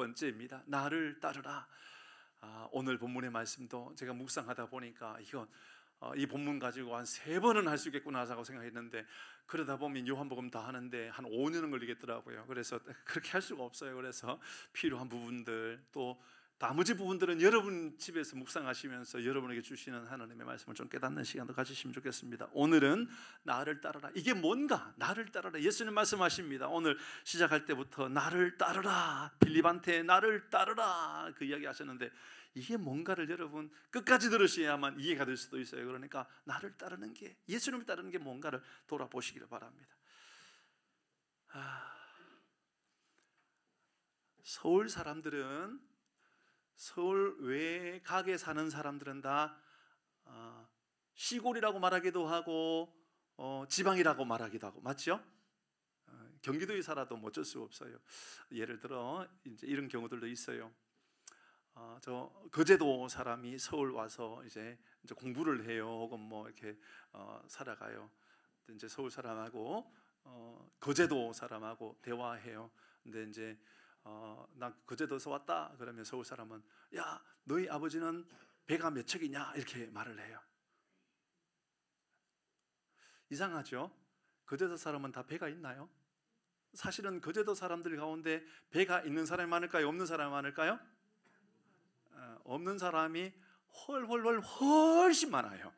번째입니다. 나를 따르라. 오늘 본문의 말씀도 제가 묵상하다 보니까 이 본문 가지고 한 3번은 할 수 있겠구나라고 생각했는데, 그러다 보면 요한복음 다 하는데 한 5년은 걸리겠더라고요. 그래서 그렇게 할 수가 없어요. 그래서 필요한 부분들, 또 나머지 부분들은 여러분 집에서 묵상하시면서 여러분에게 주시는 하나님의 말씀을 좀 깨닫는 시간도 가지시면 좋겠습니다. 오늘은 나를 따르라. 이게 뭔가? 나를 따르라. 예수님 말씀하십니다. 오늘 시작할 때부터 나를 따르라, 빌립한테 나를 따르라 그 이야기 하셨는데, 이게 뭔가를 여러분 끝까지 들으셔야만 이해가 될 수도 있어요. 그러니까 나를 따르는 게, 예수님을 따르는 게 뭔가를 돌아보시기를 바랍니다. 서울 사람들은, 서울 외곽에 사는 사람들은 다 시골이라고 말하기도 하고 지방이라고 말하기도 하고, 맞죠? 경기도에 살아도 어쩔 수 없어요. 예를 들어 이제 이런 경우들도 있어요. 저 거제도 사람이 서울 와서 이제 공부를 해요. 혹은 뭐 이렇게 살아가요. 이제 서울 사람하고 거제도 사람하고 대화해요. 근데 이제 나 거제도에서 왔다 그러면 서울 사람은, 야, 너희 아버지는 배가 몇 척이냐 이렇게 말을 해요. 이상하죠? 거제도 사람은 다 배가 있나요? 사실은 거제도 사람들 가운데 배가 있는 사람이 많을까요? 없는 사람이 많을까요? 없는 사람이 훨씬 많아요.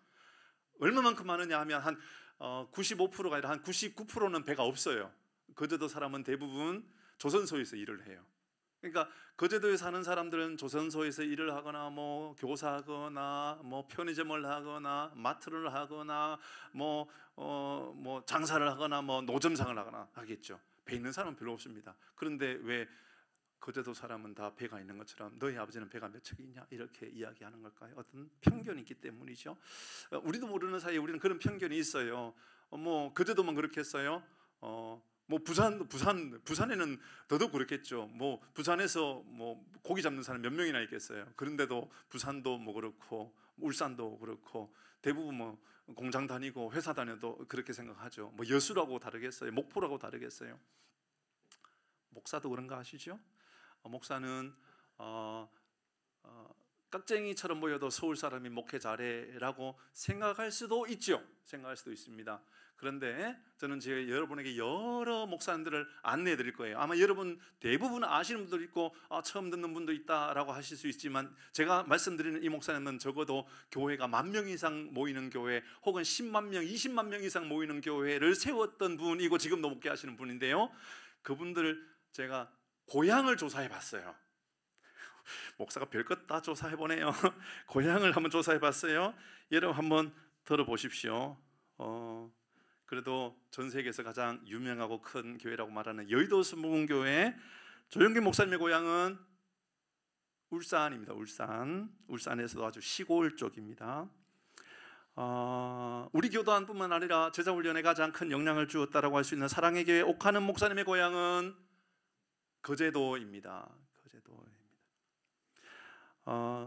얼마만큼 많으냐 하면 한 95%가 아니라 한 99%는 배가 없어요. 거제도 사람은 대부분 조선소에서 일을 해요. 그러니까 거제도에 사는 사람들은 조선소에서 일을 하거나 뭐 교사하거나 뭐 편의점을 하거나 마트를 하거나 뭐 장사를 하거나 뭐 노점상을 하거나 하겠죠. 배 있는 사람은 별로 없습니다. 그런데 왜 거제도 사람은 다 배가 있는 것처럼 너희 아버지는 배가 몇 척이냐 이렇게 이야기하는 걸까요? 어떤 편견이 있기 때문이죠. 우리도 모르는 사이에 우리는 그런 편견이 있어요. 뭐 거제도만 그렇게 했어요. 뭐 부산에는 더더욱 그렇겠죠. 뭐 부산에서 뭐 고기 잡는 사람 몇 명이나 있겠어요. 그런데도 부산도 뭐 그렇고 울산도 그렇고 대부분 뭐 공장 다니고 회사 다녀도 그렇게 생각하죠. 뭐 여수라고 다르겠어요? 목포라고 다르겠어요? 목사도 그런 거 아시죠? 목사는 깍쟁이처럼 보여도 서울 사람이 목회 잘해라고 생각할 수도 있죠. 생각할 수도 있습니다. 그런데 저는 제가 여러분에게 여러 목사님들을 안내해 드릴 거예요. 아마 여러분 대부분 아시는 분도 있고 처음 듣는 분도 있다라고 하실 수 있지만, 제가 말씀드리는 이 목사님은 적어도 교회가 10,000명 이상 모이는 교회, 혹은 10만 명, 20만 명 이상 모이는 교회를 세웠던 분이고 지금도 목회하시는 분인데요, 그분들을 제가 고향을 조사해 봤어요. 목사가 별것 다 조사해 보네요. 고향을 한번 조사해 봤어요. 여러분 한번 들어보십시오. 그래도 전 세계에서 가장 유명하고 큰 교회라고 말하는 여의도 순복음교회 조영기 목사님의 고향은 울산입니다. 울산에서도 아주 시골 쪽입니다. 우리 교단뿐만 아니라 제자훈련에 가장 큰 영향을 주었다라고 할 수 있는 사랑의 교회 옥하는 목사님의 고향은 거제도입니다.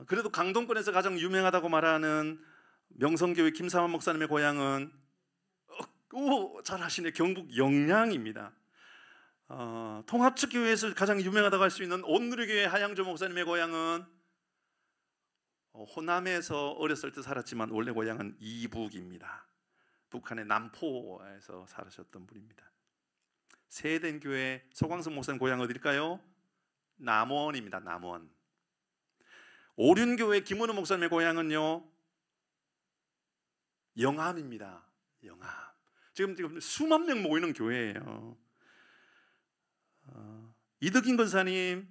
그래도 강동권에서 가장 유명하다고 말하는 명성교회 김삼환 목사님의 고향은 잘 아시네, 경북 영양입니다. 통합측 교회에서 가장 유명하다고 할 수 있는 온누리교회 하양조 목사님의 고향은 호남에서 어렸을 때 살았지만 원래 고향은 이북입니다. 북한의 남포에서 살으셨던 분입니다. 세덴교회 소광석 목사님 고향 어딜까요? 남원입니다. 남원. 오륜교회 김원우 목사님의 고향은요, 영암입니다. 영암. 지금 수만 명 모이는 교회예요. 이덕인 권사님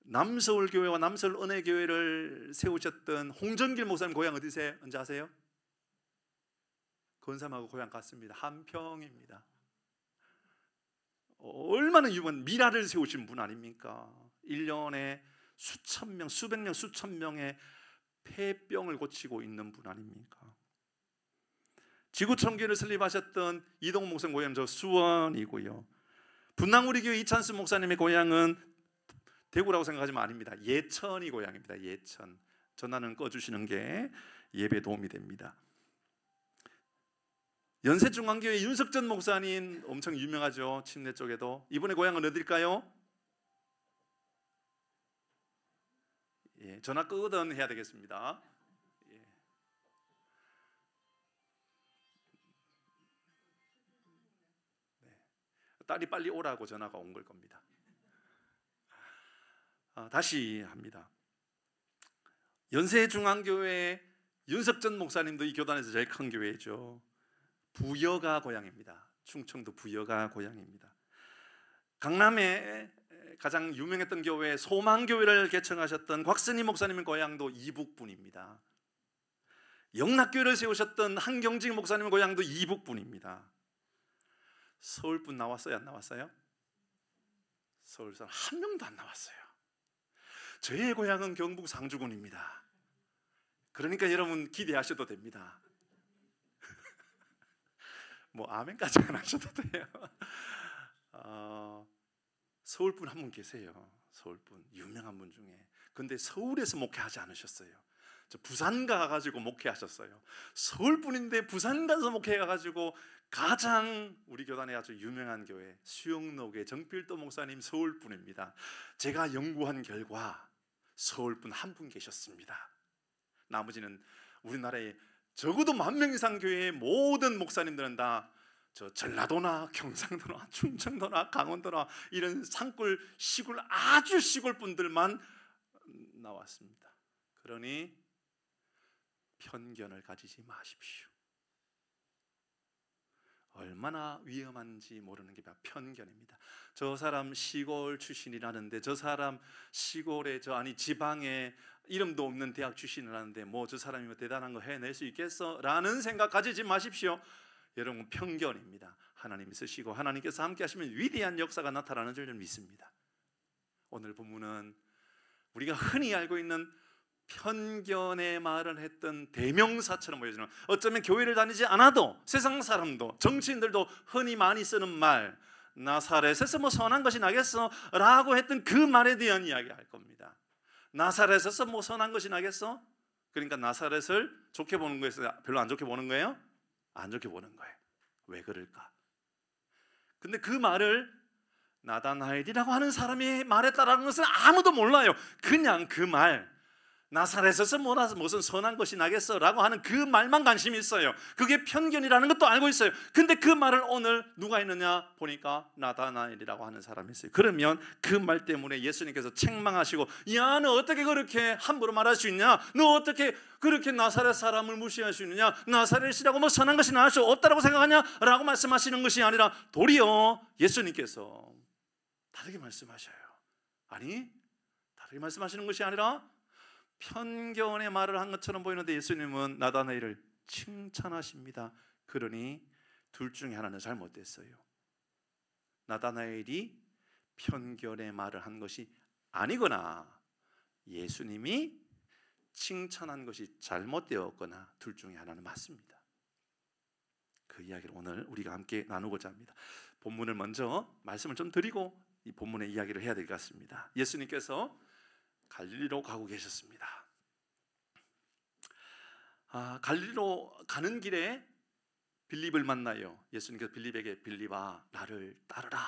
남서울교회와 남서울은혜교회를 세우셨던 홍정길 목사님 고향 어디세요? 언제 아세요? 권사님하고 고향 같습니다. 한평입니다. 얼마나 유명한 미라를 세우신 분 아닙니까? 1년에 수천 명, 수백 명, 수천 명의 폐병을 고치고 있는 분 아닙니까? 지구촌교회를 설립하셨던 이동훈 목사님 고향은 저 수원이고요. 분당우리교회 이찬수 목사님의 고향은 대구라고 생각하지만 아닙니다. 예천이 고향입니다. 예천. 전화는 꺼주시는 게 예배에 도움이 됩니다. 연세중앙교회 윤석전 목사님 엄청 유명하죠. 침례 쪽에도. 이분의 고향은 어딜까요? 예, 전화 끄든 해야 되겠습니다. 예. 네. 딸이 빨리 오라고 전화가 온 걸 겁니다. 다시 합니다. 연세중앙교회 윤석전 목사님도 이 교단에서 제일 큰 교회죠. 부여가 고향입니다. 충청도 부여가 고향입니다. 강남에 가장 유명했던 교회 소망교회를 개청하셨던 곽선희 목사님의 고향도 이북분입니다. 영락교회를 세우셨던 한경직 목사님의 고향도 이북분입니다. 서울분 나왔어요? 안 나왔어요? 서울 사람 한 명도 안 나왔어요. 저의 고향은 경북 상주군입니다. 그러니까 여러분 기대하셔도 됩니다. 뭐 아멘까지 안 하셔도 돼요. 서울분 한 분 계세요. 서울분 유명한 분 중에. 근데 서울에서 목회하지 않으셨어요. 저 부산 가가지고 목회하셨어요. 서울분인데 부산 가서 목회해가지고 가장 우리 교단의 아주 유명한 교회 수영로교회 정필도 목사님 서울분입니다. 제가 연구한 결과 서울분 한 분 계셨습니다. 나머지는 우리나라에 적어도 10,000명 이상 교회의 모든 목사님들은 다 저 전라도나 경상도나 충청도나 강원도나 이런 산골 시골 아주 시골 분들만 나왔습니다. 그러니 편견을 가지지 마십시오. 얼마나 위험한지 모르는 게 편견입니다. 저 사람 시골 출신이라는데, 저 사람 시골에 지방에 이름도 없는 대학 출신이라는데 뭐 저 사람이 대단한 거 해낼 수 있겠어? 라는 생각 가지지 마십시오. 여러분, 편견입니다. 하나님이 쓰시고 하나님께서 함께 하시면 위대한 역사가 나타나는 줄 믿습니다. 오늘 본문은 우리가 흔히 알고 있는 편견의 말을 했던 대명사처럼 보여지는, 어쩌면 교회를 다니지 않아도 세상 사람도 정치인들도 흔히 많이 쓰는 말, 나사렛에서 뭐 선한 것이 나겠어? 라고 했던 그 말에 대한 이야기 할 겁니다. 나사렛에서 뭐 선한 것이 나겠어? 그러니까 나사렛을 좋게 보는 거에서 별로 안 좋게 보는 거예요? 안 좋게 보는 거예요. 왜 그럴까? 근데 그 말을 나다나엘이라고 하는 사람이 말했다라는 것은 아무도 몰라요. 그냥 그 말, 나사렛에서 무슨 선한 것이 나겠어? 라고 하는 그 말만 관심이 있어요. 그게 편견이라는 것도 알고 있어요. 근데 그 말을 오늘 누가 했느냐 보니까 나다나엘이라고 하는 사람이 있어요. 그러면 그 말 때문에 예수님께서 책망하시고, 야, 너 어떻게 그렇게 함부로 말할 수 있냐? 너 어떻게 그렇게 나사렛 사람을 무시할 수 있느냐? 나사렛이라고 뭐 선한 것이 나을 수 없다고 생각하냐? 라고 말씀하시는 것이 아니라 도리어 예수님께서 다르게 말씀하셔요. 아니, 다르게 말씀하시는 것이 아니라 편견의 말을 한 것처럼 보이는데 예수님은 나다나엘을 칭찬하십니다. 그러니 둘 중에 하나는 잘못됐어요. 나다나엘이 편견의 말을 한 것이 아니거나 예수님이 칭찬한 것이 잘못되었거나 둘 중에 하나는 맞습니다. 그 이야기를 오늘 우리가 함께 나누고자 합니다. 본문을 먼저 말씀을 좀 드리고 이 본문의 이야기를 해야 될 것 같습니다. 예수님께서 갈릴리로 가고 계셨습니다. 갈릴리로 가는 길에 빌립을 만나요. 예수님께서 빌립에게, 빌립아, 나를 따르라.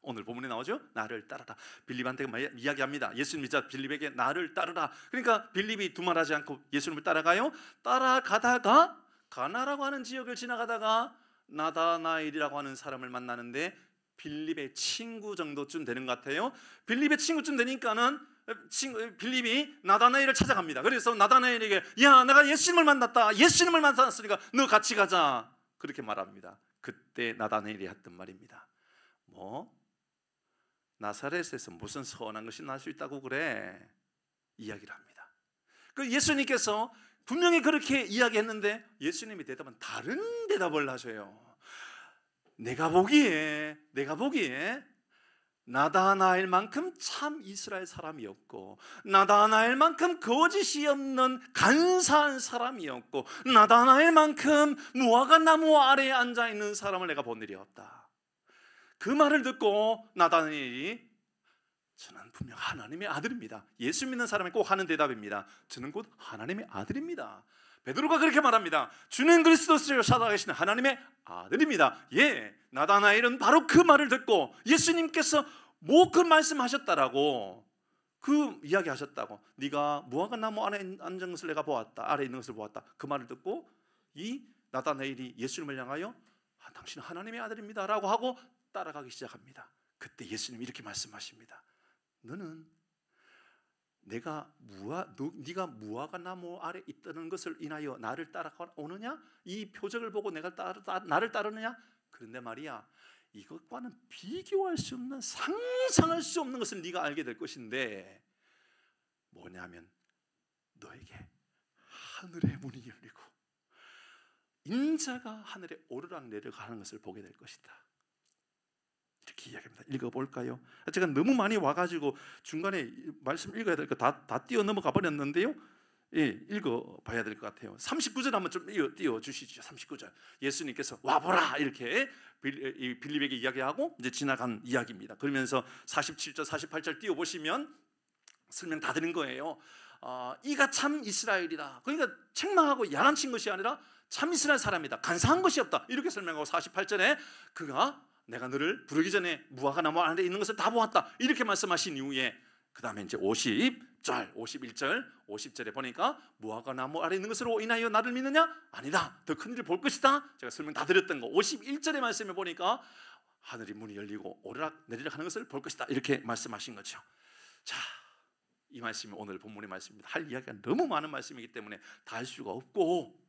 오늘 본문에 나오죠? 나를 따르라. 빌립한테 이야기합니다. 예수님이 빌립에게 나를 따르라. 그러니까 빌립이 두말하지 않고 예수님을 따라가요. 따라가다가 가나라고 하는 지역을 지나가다가 나다나엘이라고 하는 사람을 만나는데 빌립의 친구 정도쯤 되는 것 같아요. 빌립의 친구쯤 되니까는 빌립이 나다나엘을 찾아갑니다. 그래서 나다나엘에게, 야, 내가 예수님을 만났다. 예수님을 만났으니까 너 같이 가자. 그렇게 말합니다. 그때 나다나엘이 했던 말입니다. 뭐? 나사렛에서 무슨 선한 것이 날 수 있다고 그래? 이야기를 합니다. 그 예수님께서 분명히 그렇게 이야기했는데 예수님의 대답은 다른 대답을 하셔요. 내가 보기에 나다나엘만큼 참 이스라엘 사람이었고, 나다나엘만큼 거짓이 없는 간사한 사람이었고, 나다나엘만큼 무화과 나무 아래에 앉아있는 사람을 내가 본 일이 없다. 그 말을 듣고 나다나엘이, 저는 분명 하나님의 아들입니다. 예수 믿는 사람이 꼭 하는 대답입니다. 저는 곧 하나님의 아들입니다. 베드로가 그렇게 말합니다. 주는 그리스도를 살아계시는 하나님의 아들입니다. 예, 나다나엘은 바로 그 말을 듣고 예수님께서 뭐 그 말씀하셨다라고 그 이야기 하셨다고. 네가 무화과 나무 안에 앉은 것을 내가 보았다. 아래 있는 것을 보았다. 그 말을 듣고 이 나다나엘이 예수님을 향하여 당신은 하나님의 아들입니다 라고 하고 따라가기 시작합니다. 그때 예수님이 이렇게 말씀하십니다. 너는 네가 무화과 나무 아래 있다는 것을 인하여 나를 따라오느냐? 이 표적을 보고 나를 따르느냐? 그런데 말이야, 이것과는 비교할 수 없는, 상상할 수 없는 것을 네가 알게 될 것인데 뭐냐면 너에게 하늘의 문이 열리고 인자가 하늘에 오르락내리락 하는 것을 보게 될 것이다. 이렇게 이야기합니다. 읽어볼까요? 제가 너무 많이 와가지고 중간에 말씀 읽어야 될 거 다 뛰어 넘어가 버렸는데요. 예, 읽어봐야 될 것 같아요. 39절 한번 좀 띄워주시죠. 39절 예수님께서 와보라 이렇게 빌립에게 이야기하고 이제 지나간 이야기입니다. 그러면서 47절 48절 띄워보시면 설명 다 드린 거예요. 이가 참 이스라엘이다. 그러니까 책망하고 야단친 것이 아니라 참 이스라엘 사람이다. 간사한 것이 없다. 이렇게 설명하고 48절에 그가 내가 너를 부르기 전에 무화과 나무 안에 있는 것을 다 보았다. 이렇게 말씀하신 이후에 그 다음에 이제 50절, 51절, 50절에 보니까 무화과 나무 아래 있는 것으로 인하여 나를 믿느냐? 아니다. 더 큰 일을 볼 것이다. 제가 설명 다 드렸던 거. 51절의 말씀에 보니까 하늘이 문이 열리고 오르락 내리락 하는 것을 볼 것이다. 이렇게 말씀하신 거죠. 자, 이 말씀이 오늘 본문의 말씀입니다. 할 이야기가 너무 많은 말씀이기 때문에 다 할 수가 없고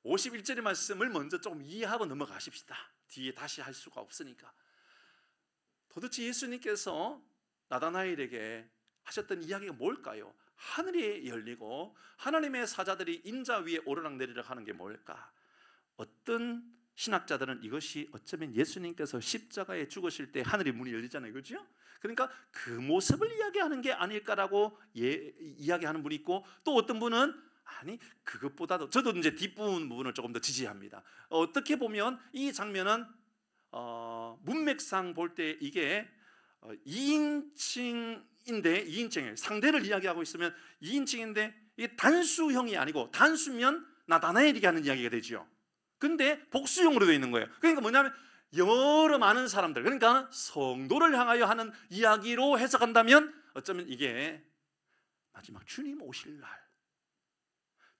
51절의 말씀을 먼저 조금 이해하고 넘어가십시다. 뒤에 다시 할 수가 없으니까. 도대체 예수님께서 나다나엘에게 하셨던 이야기가 뭘까요? 하늘이 열리고 하나님의 사자들이 인자 위에 오르락내리락 하는 게 뭘까? 어떤 신학자들은 이것이 어쩌면 예수님께서 십자가에 죽으실 때 하늘의 문이 열리잖아요, 그렇죠? 그러니까 그 모습을 이야기하는 게 아닐까라고 이야기하는 분이 있고, 또 어떤 분은 아니 그것보다도, 저도 이제 뒷부분을 조금 더 지지합니다. 어떻게 보면 이 장면은 문맥상 볼 때 이게 2인칭인데 2인칭이에요. 상대를 이야기하고 있으면 2인칭인데 이게 단수형이 아니고, 단수면 나다나엘이 하는 이야기가 되죠. 근데 복수형으로 되어 있는 거예요. 그러니까 뭐냐면 여러 많은 사람들, 그러니까 성도를 향하여 하는 이야기로 해석한다면 어쩌면 이게 마지막 주님 오실 날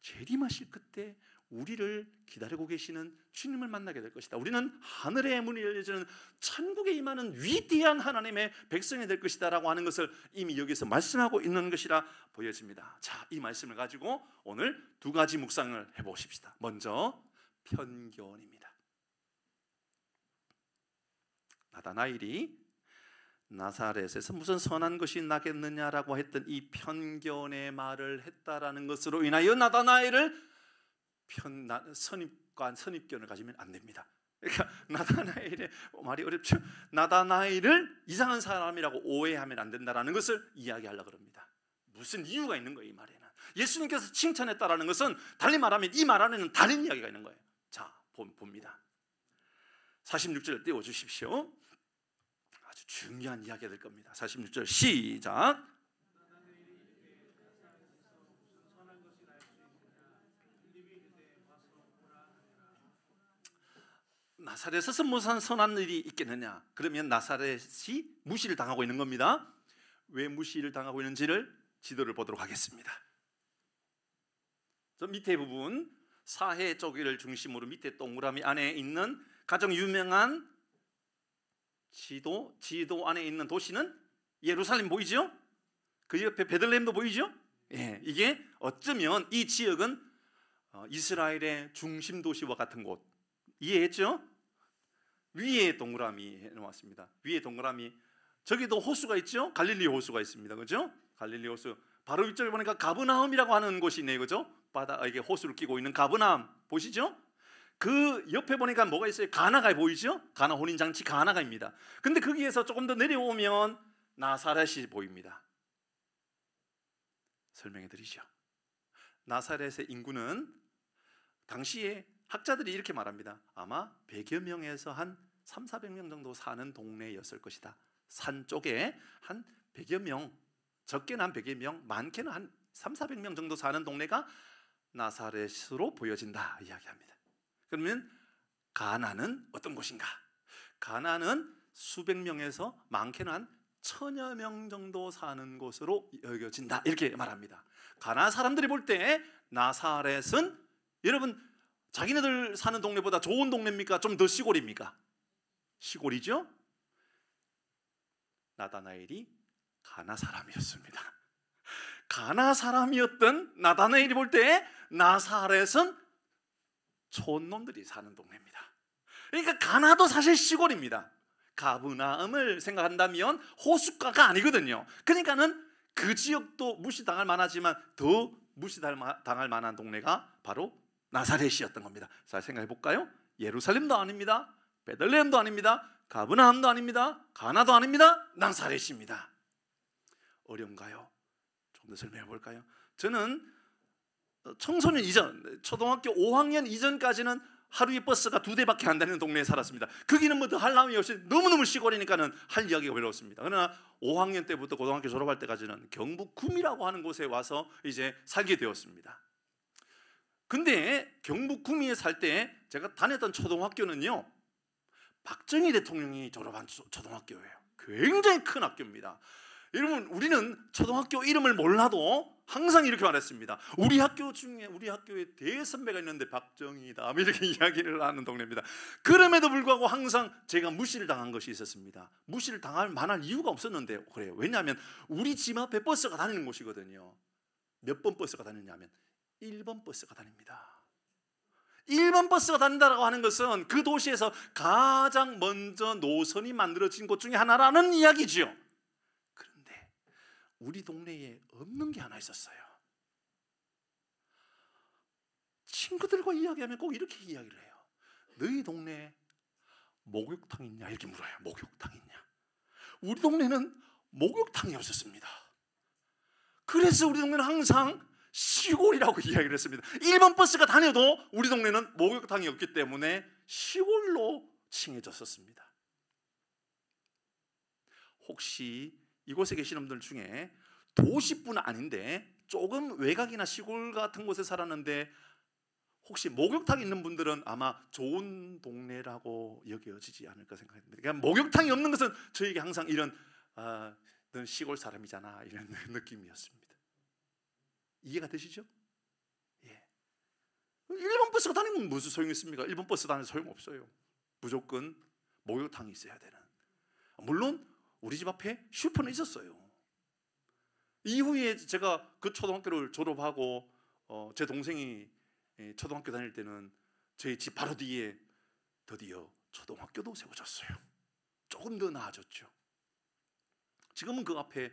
재림하실 그때 우리를 기다리고 계시는 주님을 만나게 될 것이다. 우리는 하늘의 문이 열려지는 천국에 임하는 위대한 하나님의 백성이 될 것이다 라고 하는 것을 이미 여기서 말씀하고 있는 것이라 보여집니다. 자, 이 말씀을 가지고 오늘 두 가지 묵상을 해보십시다. 먼저 편견입니다. 나다나엘이 나사렛에서 무슨 선한 것이 나겠느냐라고 했던 이 편견의 말을 했다라는 것으로 인하여 나다나엘을 선입견을 가지면 안 됩니다. 그러니까 나다나엘의 말이 어렵죠. 나다나엘을 이상한 사람이라고 오해하면 안 된다라는 것을 이야기하려고 합니다. 무슨 이유가 있는 거예요, 이 말에는. 예수님께서 칭찬했다라는 것은 달리 말하면 이 말 안에는 다른 이야기가 있는 거예요. 자, 봅니다. 46절 띄워주십시오. 아주 중요한 이야기가 될 겁니다. 46절 시작. 나사렛에서 무슨 선한 일이 있겠느냐? 그러면 나사렛이 무시를 당하고 있는 겁니다. 왜 무시를 당하고 있는지를 지도를 보도록 하겠습니다. 저 밑에 부분 사해 쪽을 중심으로 밑에 동그라미 안에 있는 가장 유명한 지도 안에 있는 도시는 예루살렘 보이죠? 그 옆에 베들레헴도 보이죠? 예, 이게 어쩌면 이 지역은 이스라엘의 중심 도시와 같은 곳, 이해했죠? 위에 동그라미 해놓았습니다. 위에 동그라미, 저기도 호수가 있죠? 갈릴리 호수가 있습니다, 그죠? 갈릴리 호수 바로 위쪽에 보니까 가브나움이라고 하는 곳이 있네요, 그죠? 바다에 호수를 끼고 있는 가브나움 보시죠? 그 옆에 보니까 뭐가 있어요? 가나가 보이죠? 가나 혼인잔치 가나가입니다. 근데 거기에서 조금 더 내려오면 나사렛이 보입니다. 설명해 드리죠. 나사렛의 인구는 당시에 학자들이 이렇게 말합니다. 아마 100여 명에서 한 3,400명 정도 사는 동네였을 것이다. 산 쪽에 한 100여 명, 적게는 한 100여 명, 많게는 한 3,400명 정도 사는 동네가 나사렛으로 보여진다 이야기합니다. 그러면 가나는 어떤 곳인가? 가나는 수백 명에서 많게는 한 천여 명 정도 사는 곳으로 여겨진다, 이렇게 말합니다. 가나안 사람들이 볼 때 나사렛은 여러분 자기네들 사는 동네보다 좋은 동네입니까? 좀 더 시골입니까? 시골이죠? 나다나엘이 가나 사람이었습니다. 가나 사람이었던 나다나엘이 볼 때 나사렛은 촌놈들이 사는 동네입니다. 그러니까 가나도 사실 시골입니다. 가브나움을 생각한다면 호숫가가 아니거든요. 그러니까는 그 지역도 무시당할 만하지만 더 무시당할 만한 동네가 바로 나사렛이었던 겁니다. 자, 생각해 볼까요? 예루살렘도 아닙니다. 베들레헴도 아닙니다. 가브나움도 아닙니다. 가나도 아닙니다. 나사렛입니다. 어려운가요? 좀 더 설명해 볼까요? 저는 청소년 이전, 초등학교 5학년 이전까지는 하루에 버스가 2대밖에 안 다니는 동네에 살았습니다. 거기는 뭐 더 할 나위 없이 너무너무 시골이니까는 할 이야기가 별로 없습니다. 그러나 5학년 때부터 고등학교 졸업할 때까지는 경북 구미라고 하는 곳에 와서 이제 살게 되었습니다. 근데 경북 구미에 살 때 제가 다녔던 초등학교는요, 박정희 대통령이 졸업한 초등학교예요. 굉장히 큰 학교입니다. 여러분, 우리는 초등학교 이름을 몰라도 항상 이렇게 말했습니다. 우리 학교 중에 우리 학교에 대선배가 있는데 박정희다, 이렇게 이야기를 하는 동네입니다. 그럼에도 불구하고 항상 제가 무시를 당한 것이 있었습니다. 무시를 당할 만한 이유가 없었는데 그래요. 왜냐하면 우리 집 앞에 버스가 다니는 곳이거든요. 몇 번 버스가 다니냐면 1번 버스가 다닙니다. 1번 버스가 다닌다고 하는 것은 그 도시에서 가장 먼저 노선이 만들어진 곳 중에 하나라는 이야기지요. 그런데 우리 동네에 없는 게 하나 있었어요. 친구들과 이야기하면 꼭 이렇게 이야기를 해요. 너희 동네에 목욕탕 있냐? 이렇게 물어요. 목욕탕 있냐? 우리 동네는 목욕탕이 없었습니다. 그래서 우리 동네는 항상 시골이라고 이야기를 했습니다. 1번 버스가 다녀도 우리 동네는 목욕탕이 없기 때문에 시골로 칭해졌었습니다. 혹시 이곳에 계시는 분들 중에 도시뿐 아닌데 조금 외곽이나 시골 같은 곳에 살았는데 혹시 목욕탕이 있는 분들은 아마 좋은 동네라고 여겨지지 않을까 생각합니다. 그러니까 목욕탕이 없는 것은 저에게 항상 이런 넌 시골 사람이잖아, 이런 느낌이었습니다. 이해가 되시죠? 예. 1번 버스가 다니면 무슨 소용이 있습니까? 1번 버스 다니면 소용없어요. 무조건 목욕탕이 있어야 되는. 물론 우리 집 앞에 슈퍼는 있었어요. 이후에 제가 그 초등학교를 졸업하고 제 동생이 초등학교 다닐 때는 저희 집 바로 뒤에 드디어 초등학교도 세워졌어요. 조금 더 나아졌죠. 지금은 그 앞에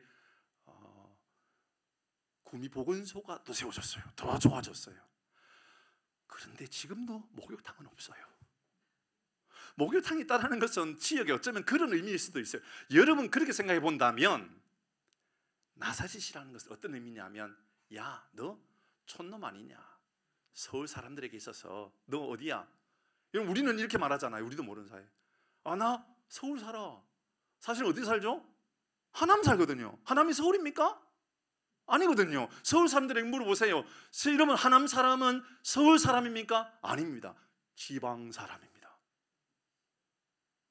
구미보건소가 또 세워졌어요. 더 좋아졌어요. 그런데 지금도 목욕탕은 없어요. 목욕탕이 있다는 것은 지역에 어쩌면 그런 의미일 수도 있어요. 여러분 그렇게 생각해 본다면 나사렛이라는 것은 어떤 의미냐면, 야, 너 촌놈 아니냐? 서울 사람들에게 있어서 너 어디야? 여러분 우리는 이렇게 말하잖아요. 우리도 모르는 사이. 아, 나 서울 살아. 사실 어디 살죠? 하남 살거든요. 하남이 서울입니까? 아니거든요. 서울 사람들에게 물어보세요. 이러면 하남 사람은 서울 사람입니까? 아닙니다. 지방 사람입니다.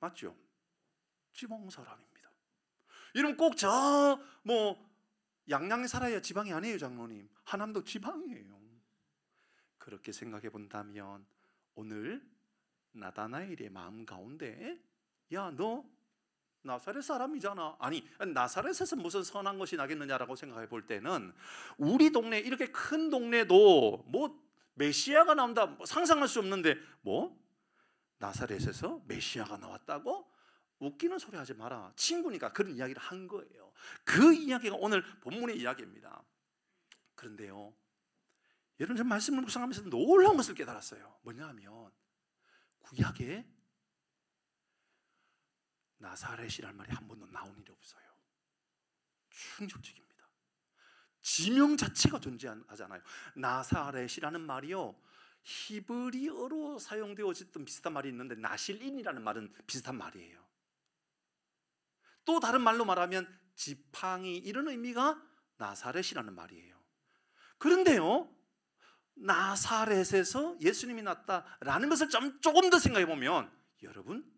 맞죠? 지방 사람입니다. 이러면 꼭 양양에 살아야 지방이 아니에요, 장로님. 하남도 지방이에요. 그렇게 생각해 본다면 오늘 나다나엘의 마음 가운데, 야, 너 나사렛 사람이잖아. 아니, 나사렛에서 무슨 선한 것이 나겠느냐라고 생각해 볼 때는 우리 동네, 이렇게 큰 동네도 메시아가 나온다 상상할 수 없는데 나사렛에서 메시아가 나왔다고? 웃기는 소리 하지 마라. 친구니까 그런 이야기를 한 거예요. 그 이야기가 오늘 본문의 이야기입니다. 그런데요, 여러분, 저 말씀을 묵상하면서 놀라운 것을 깨달았어요. 뭐냐면 구약에 나사렛이라는 말이 한 번도 나온 일이 없어요. 충격적입니다. 지명 자체가 존재하잖아요. 나사렛이라는 말이요, 히브리어로 사용되어졌던 비슷한 말이 있는데 나실인이라는 말은 비슷한 말이에요. 또 다른 말로 말하면 지팡이, 이런 의미가 나사렛이라는 말이에요. 그런데요, 나사렛에서 예수님이 났다라는 것을 조금 더 생각해 보면, 여러분,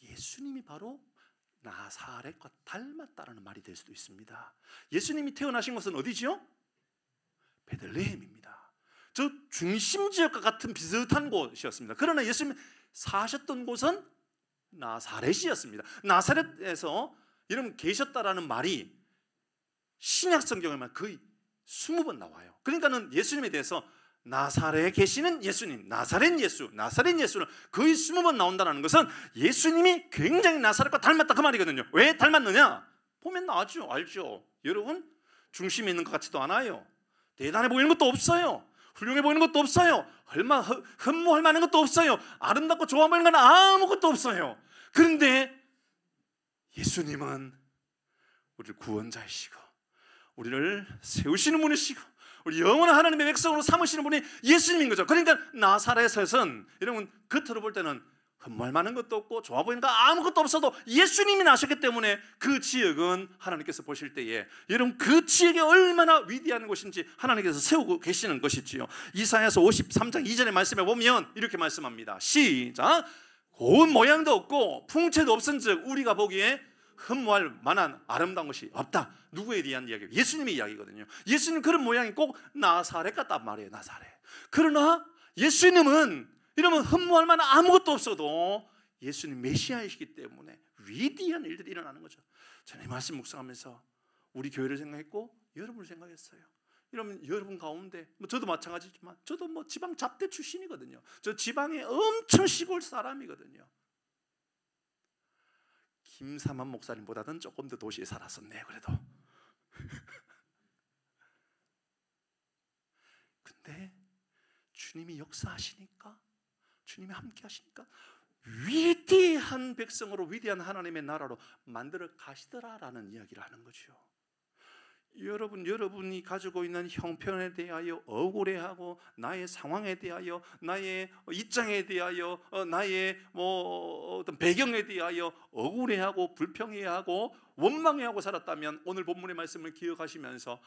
예수님이 바로 나사렛과 닮았다라는 말이 될 수도 있습니다. 예수님이 태어나신 곳은 어디지요? 베들레헴입니다. 저 중심 지역과 같은 비슷한 곳이었습니다. 그러나 예수님이 사셨던 곳은 나사렛이었습니다. 나사렛에서 이름 계셨다라는 말이 신약 성경에만 거의 20번 나와요. 그러니까는 예수님에 대해서 나사렛에 계시는 예수님, 나사렛 예수는 거의 20번 나온다는 것은 예수님이 굉장히 나사렛과 닮았다 그 말이거든요. 왜 닮았느냐? 보면 알죠. 여러분, 중심에 있는 것 같지도 않아요. 대단해 보이는 것도 없어요. 훌륭해 보이는 것도 없어요. 흠모할 만한 것도 없어요. 아름답고 좋아 보이는 건 아무것도 없어요. 그런데 예수님은 우리를 구원자이시고 우리를 세우시는 분이시고 우리 영원한 하나님의 백성으로 삼으시는 분이 예수님인 거죠. 그러니까 나사렛은 여러분 겉으로 볼 때는 흠모할 만한 것도 없고 좋아 보이는 거 아무것도 없어도 예수님이 나셨기 때문에 그 지역은 하나님께서 보실 때에 여러분 그 지역이 얼마나 위대한 곳인지 하나님께서 세우고 계시는 것이지요. 이사야서 53장 2절의 말씀에 보면 이렇게 말씀합니다. 시작. 고운 모양도 없고 풍채도 없은즉 우리가 보기에 흠모할 만한 아름다운 것이 없다. 누구에 대한 이야기예요? 예수님의 이야기거든요. 예수님 그런 모양이 꼭 나사렛 같단 말이에요. 나사렛. 그러나 예수님은 이러면 흠모할 만한 아무것도 없어도 예수님 메시아이시기 때문에 위대한 일들이 일어나는 거죠. 저는 이 말씀 묵상하면서 우리 교회를 생각했고 여러분을 생각했어요. 이러면 여러분 가운데 저도 마찬가지지만 저도 지방 잡대 출신이거든요. 저 지방의 엄청 시골 사람이거든요. 김삼한 목사님보다는 조금 더 도시에 살았었네. 그래도 근데 주님이 역사하시니까, 주님이 함께 하시니까 위대한 백성으로 위대한 하나님의 나라로 만들어 가시더라라는 이야기를 하는 거죠. 여러분이 가지고 있는 형편에 대하여 억울해하고 나의 상황에 대하여 나의 입장에 대하여 나의 어떤 배경에 대하여 억울해하고 불평해하고 원망해하고 살았다면 오늘 본문의 말씀을 기억하시면서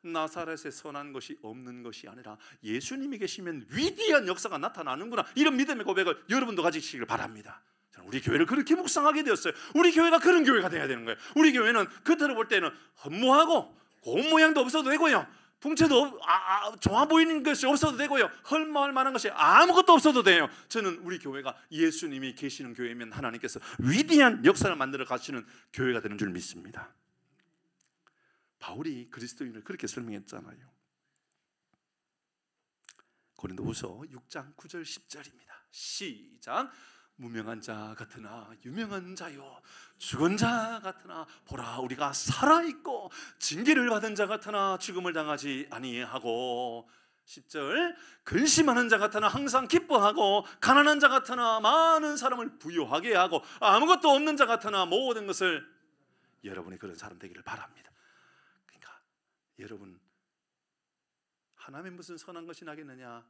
나사렛에 선한 것이 없는 것이 아니라 예수님이 계시면 위대한 역사가 나타나는구나, 이런 믿음의 고백을 여러분도 가지시길 바랍니다. 우리 교회를 그렇게 묵상하게 되었어요. 우리 교회가 그런 교회가 돼야 되는 거예요. 우리 교회는 겉으로 볼 때는 흠모하고 고운 모양도 없어도 되고요, 풍채도 좋아 보이는 것이 없어도 되고요, 헐모할 만한 것이 아무것도 없어도 돼요. 저는 우리 교회가 예수님이 계시는 교회면 하나님께서 위대한 역사를 만들어 가시는 교회가 되는 줄 믿습니다. 바울이 그리스도인을 그렇게 설명했잖아요. 고린도후서 6장 9절 10절입니다. 시작. 무명한 자 같으나 유명한 자요, 죽은 자 같으나 보라 우리가 살아있고, 징계를 받은 자 같으나 죽음을 당하지 아니하고, 10절. 근심하는 자 같으나 항상 기뻐하고, 가난한 자 같으나 많은 사람을 부유하게 하고, 아무것도 없는 자 같으나 모든 것을, 여러분이 그런 사람 되기를 바랍니다. 그러니까 여러분, 하나님의 무슨 선한 것이 나겠느냐?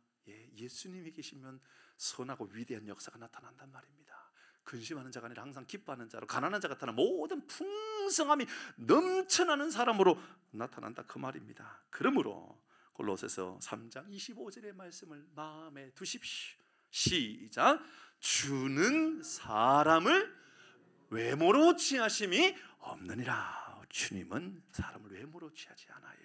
예수님이 계시면 선하고 위대한 역사가 나타난단 말입니다. 근심하는 자가 아니라 항상 기뻐하는 자로, 가난한 자 같으나 모든 풍성함이 넘쳐나는 사람으로 나타난다 그 말입니다. 그러므로 골로새서 3장 25절의 말씀을 마음에 두십시오. 시작. 주는 사람을 외모로 취하심이 없느니라. 주님은 사람을 외모로 취하지 않아요.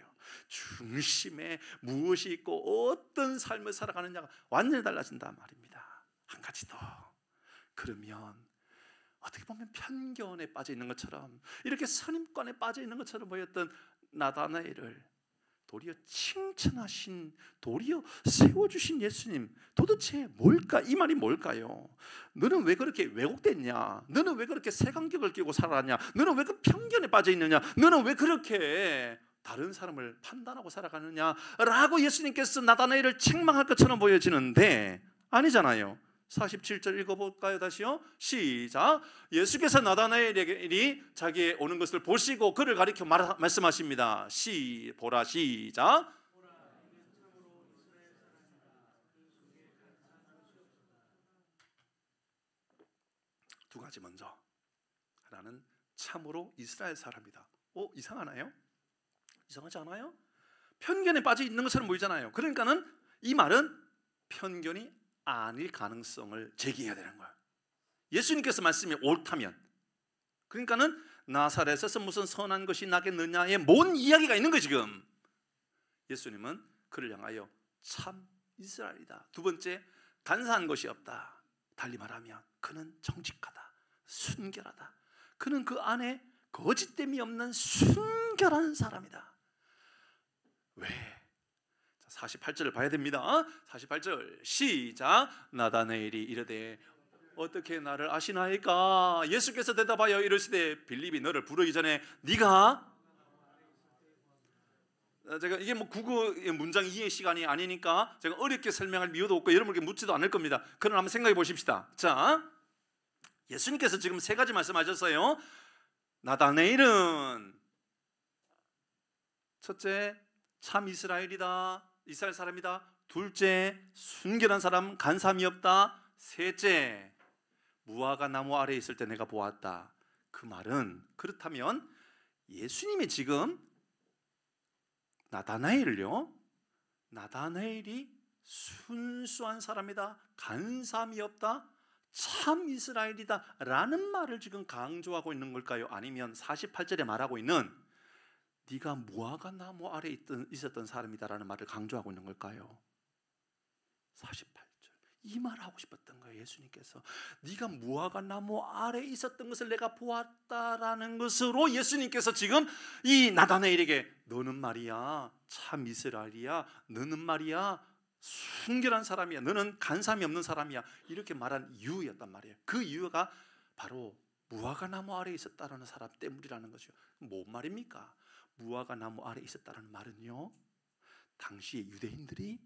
중심에 무엇이 있고 어떤 삶을 살아가느냐가 완전히 달라진단 말입니다. 한 가지 더. 그러면 어떻게 보면 편견에 빠져 있는 것처럼, 이렇게 선입관에 빠져 있는 것처럼 보였던 나다나엘을 도리어 칭찬하신, 도리어 세워주신 예수님, 도대체 뭘까? 이 말이 뭘까요? 너는 왜 그렇게 왜곡됐냐? 너는 왜 그렇게 색안경을 끼고 살았냐? 너는 왜 그 편견에 빠져 있느냐? 너는 왜 그렇게 다른 사람을 판단하고 살아가느냐? 라고 예수님께서 나다나엘을 책망할 것처럼 보여지는데 아니잖아요. 47절 읽어볼까요? 다시요. 시작. 예수께서 나다나엘이 자기의 오는 것을 보시고 그를 가리켜 말씀하십니다. 보라. 시작. 두 가지 먼저. 하나는 참으로 이스라엘 사람이다. 이상하나요? 이상하지 않아요? 편견에 빠져 있는 것처럼 보이잖아요. 그러니까는 이 말은 편견이 아닐 가능성을 제기해야 되는 거예요. 예수님께서 말씀이 옳다면, 그러니까는 나사렛에서 무슨 선한 것이 나겠느냐에 뭔 이야기가 있는 거예요 지금. 예수님은 그를 향하여 참 이스라엘이다. 두 번째, 간사한 것이 없다. 달리 말하면 그는 정직하다, 순결하다. 그는 그 안에 거짓됨이 없는 순결한 사람이다. 왜? 48절을 봐야 됩니다. 48절 시작. 나다나엘이 이르되 어떻게 나를 아시나이까? 예수께서 대답하여 이르시되 빌립이 너를 부르기 전에 네가, 제가 이게 뭐 국어 문장 이해 시간이 아니니까 제가 어렵게 설명할 이유도 없고 여러분께 묻지도 않을 겁니다. 그러나 한번 생각해 보십시다. 자, 예수님께서 지금 세 가지 말씀하셨어요. 나다나엘은 첫째, 참 이스라엘이다, 이스라엘 사람이다. 둘째, 순결한 사람, 간사함이 없다. 셋째, 무화과 나무 아래에 있을 때 내가 보았다. 그 말은, 그렇다면 예수님이 지금 나다나엘이 순수한 사람이다, 간사함이 없다, 참 이스라엘이다 라는 말을 지금 강조하고 있는 걸까요? 아니면 48절에 말하고 있는 네가 무화과 나무 아래에 있었던 사람이다 라는 말을 강조하고 있는 걸까요? 48절, 이 말을 하고 싶었던 거예요. 예수님께서 네가 무화과 나무 아래에 있었던 것을 내가 보았다라는 것으로 예수님께서 지금 이 나다나엘에게 너는 말이야 참 이스라엘이야, 너는 말이야 순결한 사람이야, 너는 간사함이 없는 사람이야, 이렇게 말한 이유였단 말이에요. 그 이유가 바로 무화과 나무 아래에 있었다라는 사람 때문이라는 거죠. 뭔 말입니까? 무화과 나무 아래에 있었다는 말은요, 당시 유대인들이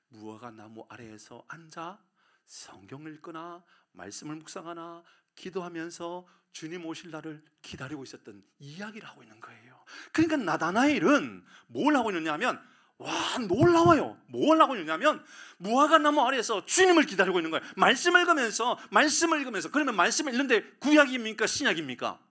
무화과 나무 아래에서 앉아 성경을 읽거나 말씀을 묵상하나 기도하면서 주님 오실 날을 기다리고 있었던 이야기를 하고 있는 거예요. 그러니까 나다나엘은 뭘 하고 있느냐면, 와 놀라워요. 뭘 하고 있느냐면 무화과 나무 아래에서 주님을 기다리고 있는 거예요. 말씀을 읽으면서 그러면 말씀을 읽는데 구약입니까 신약입니까?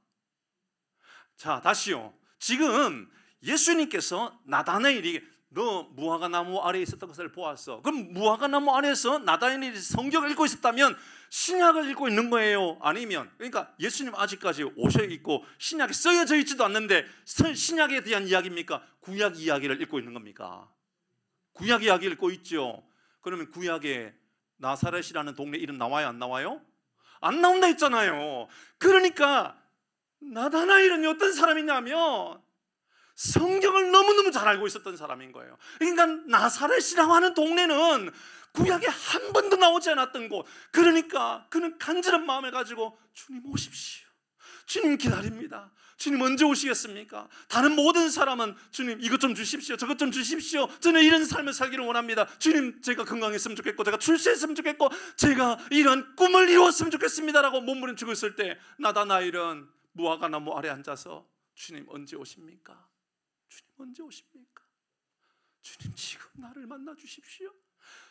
자, 다시요. 지금 예수님께서 나다나엘에게 너 무화과 나무 아래에 있었던 것을 보았어. 그럼 무화과 나무 아래에서 나다나엘이 성경을 읽고 있었다면 신약을 읽고 있는 거예요? 아니면, 그러니까 예수님 아직까지 오셔 있고 신약에 쓰여져 있지도 않는데 신약에 대한 이야기입니까? 구약 이야기를 읽고 있는 겁니까? 구약 이야기를 읽고 있죠. 그러면 구약에 나사렛이라는 동네 이름 나와요 안 나와요? 안 나온다 했잖아요. 그러니까 나다나엘은 어떤 사람이냐면 성경을 너무너무 잘 알고 있었던 사람인 거예요. 그러니까 나사렛이라고 하는 동네는 구약에 한 번도 나오지 않았던 곳. 그러니까 그는 간절한 마음을 가지고 주님 오십시오, 주님 기다립니다, 주님 언제 오시겠습니까? 다른 모든 사람은 주님 이것 좀 주십시오, 저것 좀 주십시오, 저는 이런 삶을 살기를 원합니다, 주님 제가 건강했으면 좋겠고 제가 출세했으면 좋겠고 제가 이런 꿈을 이루었으면 좋겠습니다 라고 몸부림치고 있을 때 나다나엘은 무화과 나무 아래 앉아서 주님 언제 오십니까? 주님 언제 오십니까? 주님 지금 나를 만나 주십시오.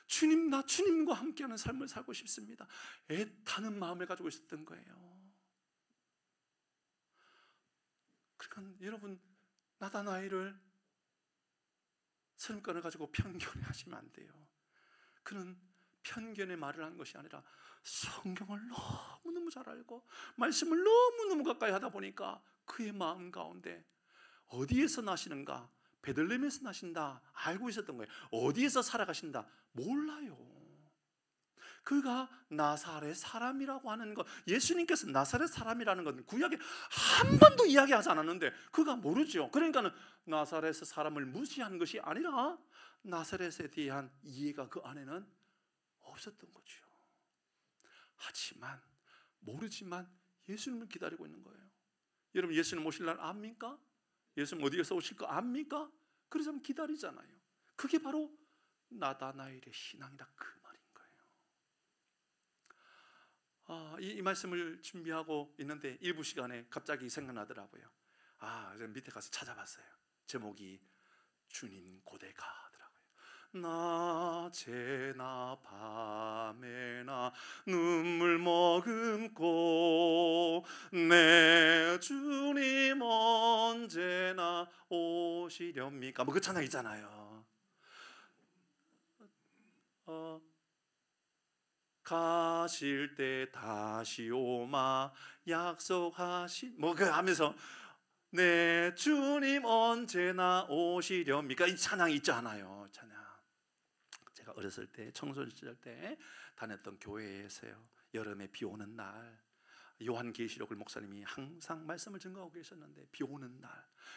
주님, 나 주님과 함께하는 삶을 살고 싶습니다. 애타는 마음을 가지고 있었던 거예요. 그러니까 여러분, 나다나엘을 선입관을 가지고 편견해 하시면 안 돼요. 그는 편견의 말을 한 것이 아니라 성경을 너무너무 잘 알고 말씀을 너무너무 가까이 하다 보니까 그의 마음 가운데 어디에서 나시는가, 베들레헴에서 나신다 알고 있었던 거예요. 어디에서 살아가신다 몰라요. 그가 나사렛 사람이라고 하는 것, 예수님께서 나사렛 사람이라는 건 구약에 한 번도 이야기하지 않았는데 그가 모르죠. 그러니까 나사렛 사람을 무시한 것이 아니라 나사렛에 대한 이해가 그 안에는 없었던 거죠. 하지만 모르지만 예수님을 기다리고 있는 거예요. 여러분, 예수님 오실 날 압니까? 예수님 어디에서 오실 거 압니까? 그래서 기다리잖아요. 그게 바로 나다나엘의 신앙이다, 그 말인 거예요. 이 말씀을 준비하고 있는데 일부 시간에 갑자기 생각나더라고요. 밑에 가서 찾아봤어요. 제목이 주님 고대 가더라고요. 낮에나 밤에나 눈물 머금고 내 주님 언제나 오시렵니까? 뭐 그 찬양 있잖아요. 가실 때 다시 오마 약속하신 하면서 내 주님 언제나 오시렵니까? 이 찬양이 있잖아요. 찬양. 제가 어렸을 때 청소년 시절 때 다녔던 교회에서요, 여름에 비 오는 날 요한계시록을 목사님이 항상 말씀을 증거하고 계셨는데, 비 오는 날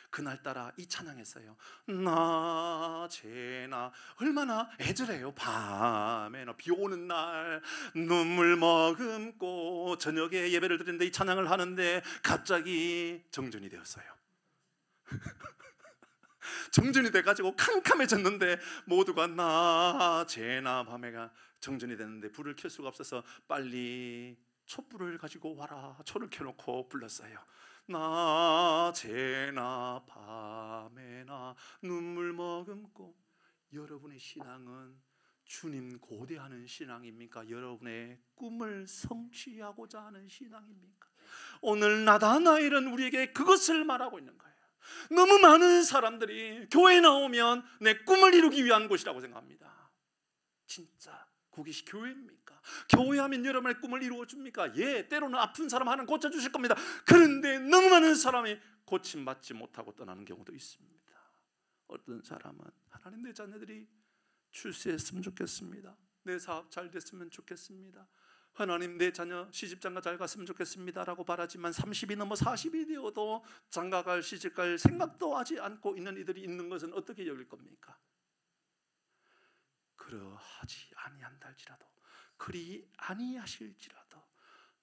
그날따라 이 찬양했어요. 낮에나, 얼마나 애절해요. 밤에나 비 오는 날 눈물 머금고 저녁에 예배를 드리는데 이 찬양을 하는데 갑자기 정전이 되었어요. 정전이 돼가지고 캄캄해졌는데 모두가 낮에나 밤에가 정전이 됐는데 불을 켤 수가 없어서 빨리 촛불을 가지고 와라, 초를 켜놓고 불렀어요. 낮에나 밤에나 눈물 머금고. 여러분의 신앙은 주님 고대하는 신앙입니까? 여러분의 꿈을 성취하고자 하는 신앙입니까? 오늘 나다나엘은 우리에게 그것을 말하고 있는 거예요. 너무 많은 사람들이 교회에 나오면 내 꿈을 이루기 위한 곳이라고 생각합니다. 진짜 그것이 교회입니까? 교회하면 여러분의 꿈을 이루어줍니까? 예, 때로는 아픈 사람 하나는 고쳐주실 겁니다. 그런데 너무 많은 사람이 고침받지 못하고 떠나는 경우도 있습니다. 어떤 사람은 하나님, 내 자녀들이 출세했으면 좋겠습니다. 내 사업 잘 됐으면 좋겠습니다. 하나님, 내 자녀 시집장가 잘 갔으면 좋겠습니다 라고 바라지만 30이 넘어 40이 되어도 장가갈 시집갈 생각도 하지 않고 있는 이들이 있는 것은 어떻게 여길 겁니까? 그러하지 아니한다 할지라도, 그리 아니하실지라도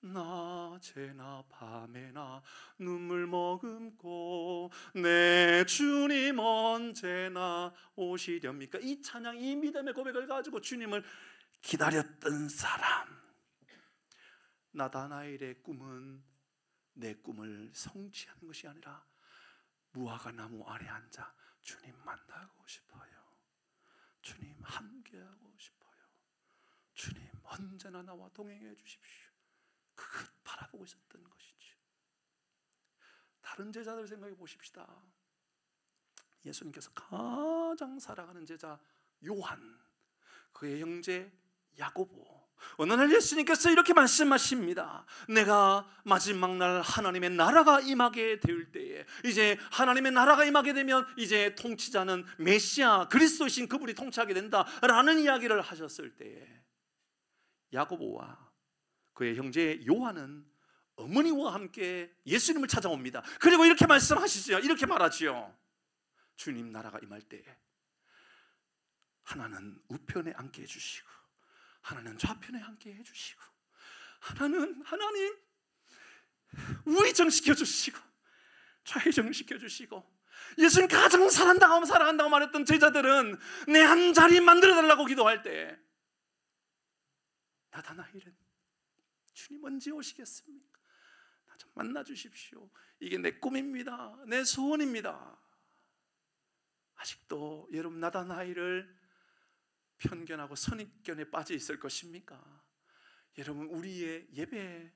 낮에나 밤에나 눈물 머금고 내 주님 언제나 오시렵니까? 이 찬양, 이 믿음의 고백을 가지고 주님을 기다렸던 사람. 나다나엘의 꿈은 내 꿈을 성취하는 것이 아니라 무화과 나무 아래 앉아 주님 만나고 싶어요. 주님 함께하고 싶어요. 주님 언제나 나와 동행해 주십시오. 그것 바라보고 있었던 것이죠. 다른 제자들 생각해 보십시다. 예수님께서 가장 사랑하는 제자 요한, 그의 형제 야고보, 어느 날 예수님께서 이렇게 말씀하십니다. 내가 마지막 날 하나님의 나라가 임하게 될 때에, 이제 하나님의 나라가 임하게 되면 이제 통치자는 메시아 그리스도이신 그분이 통치하게 된다라는 이야기를 하셨을 때에 야고보와 그의 형제 요한은 어머니와 함께 예수님을 찾아옵니다. 그리고 이렇게 말씀하시죠. 이렇게 말하지요. 주님 나라가 임할 때에 하나는 우편에 앉게 해주시고 하나는 좌편에 앉게 해주시고 하나님 우회전시켜 주시고 좌회전시켜 주시고. 예수님 가장 사랑한다고 말했던 제자들은 내 한 자리 만들어달라고 기도할 때 나다나엘은 주님 언제 오시겠습니까? 나 좀 만나 주십시오. 이게 내 꿈입니다. 내 소원입니다. 아직도 여러분 나다나엘을 편견하고 선입견에 빠져 있을 것입니까? 여러분, 우리의 예배,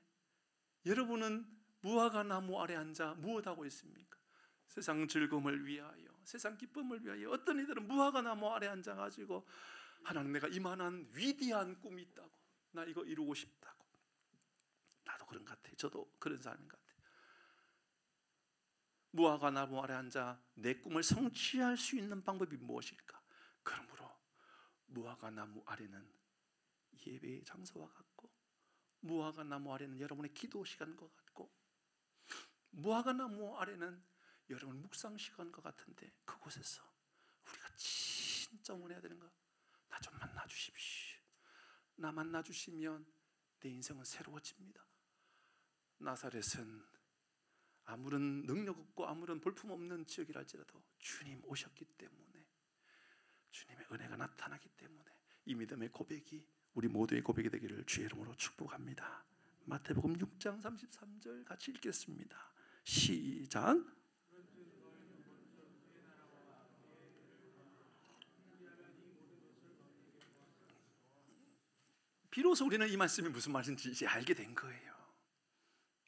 여러분은 무화과 나무 아래 앉아 무엇하고 있습니까? 세상 즐거움을 위하여, 세상 기쁨을 위하여. 어떤 이들은 무화과 나무 아래 앉아가지고 하나님, 내가 이만한 위대한 꿈이 있다고, 나 이거 이루고 싶다고. 나도 그런 것 같아. 저도 그런 사람인 것 같아. 무화과 나무 아래 앉아 내 꿈을 성취할 수 있는 방법이 무엇일까? 그러므로 무화과 나무 아래는 예배의 장소와 같고, 무화과 나무 아래는 여러분의 기도 시간과 같고, 무화과 나무 아래는 여러분 묵상 시간과 같은데, 그곳에서 우리가 진짜 원해야 되는 거, 나 좀 만나 주십시오. 나 만나 주시면 내 인생은 새로워집니다. 나사렛은 아무런 능력 없고 아무런 볼품 없는 지역이랄지라도 주님 오셨기 때문에, 주님의 은혜가 나타나기 때문에 이 믿음의 고백이 우리 모두의 고백이 되기를 주의 이름으로 축복합니다. 마태복음 6장 33절 같이 읽겠습니다. 시작. 비로소 우리는 이 말씀이 무슨 말인지 이제 알게 된 거예요.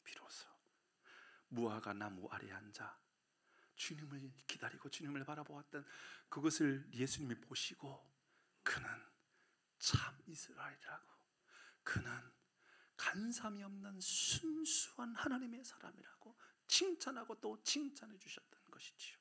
비로소 무화과 나무 아래 앉아 주님을 기다리고 주님을 바라보았던 그것을 예수님이 보시고, 그는 참 이스라엘이라고, 그는 간삼이 없는 순수한 하나님의 사람이라고 칭찬하고 또 칭찬해 주셨던 것이지요.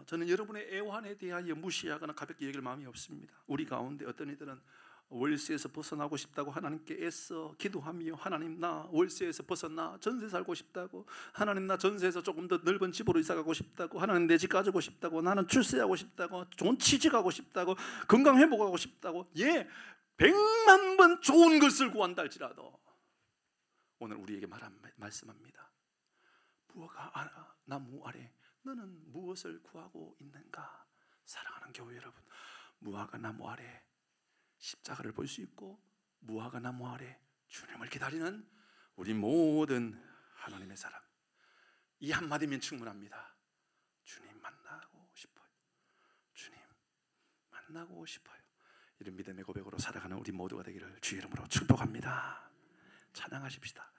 저는 여러분의 애환에 대하여 무시하거나 가볍게 여길 마음이 없습니다. 우리 가운데 어떤 이들은 월세에서 벗어나고 싶다고 하나님께 애써 기도하며, 하나님 나 월세에서 벗어나 전세 살고 싶다고, 하나님 나 전세에서 조금 더 넓은 집으로 이사 가고 싶다고, 하나님 내 집 가지고 싶다고, 나는 출세하고 싶다고, 좋은 취직하고 싶다고, 건강 회복하고 싶다고, 100만 번 좋은 것을 구한다 할지라도 오늘 우리에게 말씀합니다. 무화과 나무 아래 너는 무엇을 구하고 있는가? 사랑하는 교회 여러분, 무화과 나무 아래 십자가를 볼 수 있고, 무화과 나무 아래 주님을 기다리는 우리 모든 하나님의 사람, 이 한마디면 충분합니다. 주님 만나고 싶어요. 주님 만나고 싶어요. 이런 믿음의 고백으로 살아가는 우리 모두가 되기를 주의 이름으로 축복합니다. 찬양하십시다.